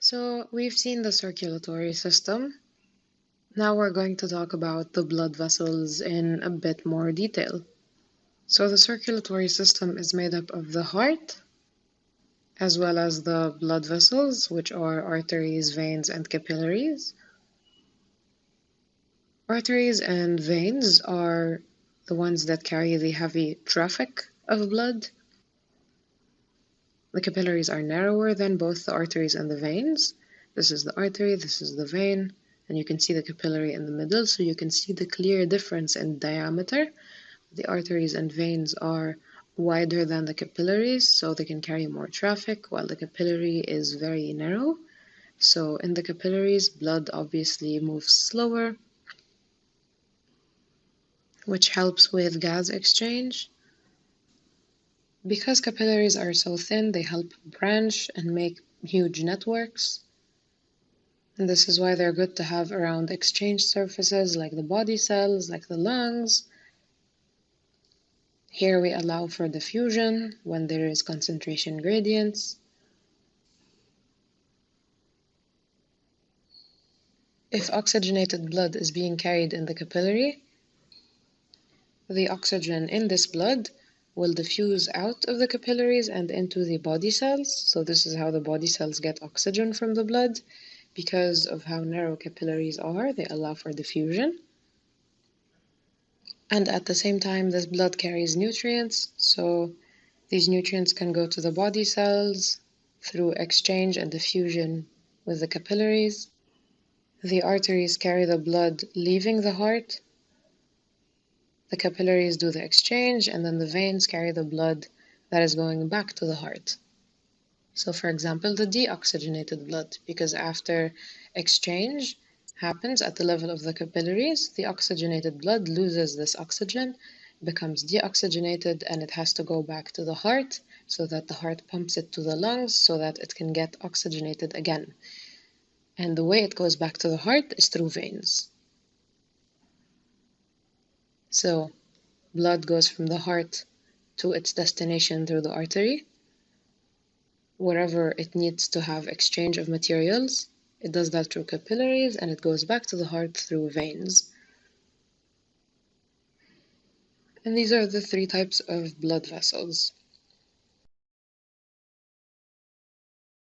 So we've seen the circulatory system. Now we're going to talk about the blood vessels in a bit more detail. So the circulatory system is made up of the heart, as well as the blood vessels, which are arteries, veins, and capillaries. Arteries and veins are the ones that carry the heavy traffic of blood. The capillaries are narrower than both the arteries and the veins. This is the artery, this is the vein, and you can see the capillary in the middle, so you can see the clear difference in diameter. The arteries and veins are wider than the capillaries, so they can carry more traffic, while the capillary is very narrow. So in the capillaries, blood obviously moves slower, which helps with gas exchange. Because capillaries are so thin, they help branch and make huge networks. And this is why they're good to have around exchange surfaces like the body cells, like the lungs. Here we allow for diffusion when there is concentration gradients. If oxygenated blood is being carried in the capillary, the oxygen in this blood will diffuse out of the capillaries and into the body cells. So this is how the body cells get oxygen from the blood. Because of how narrow capillaries are, they allow for diffusion. And at the same time, this blood carries nutrients. So these nutrients can go to the body cells through exchange and diffusion with the capillaries. The arteries carry the blood leaving the heart. The capillaries do the exchange, and then the veins carry the blood that is going back to the heart. So for example, the deoxygenated blood, because after exchange happens at the level of the capillaries, the oxygenated blood loses this oxygen, becomes deoxygenated, and it has to go back to the heart so that the heart pumps it to the lungs so that it can get oxygenated again. And the way it goes back to the heart is through veins. So blood goes from the heart to its destination through the artery. Wherever it needs to have exchange of materials, it does that through capillaries, and it goes back to the heart through veins. And these are the three types of blood vessels.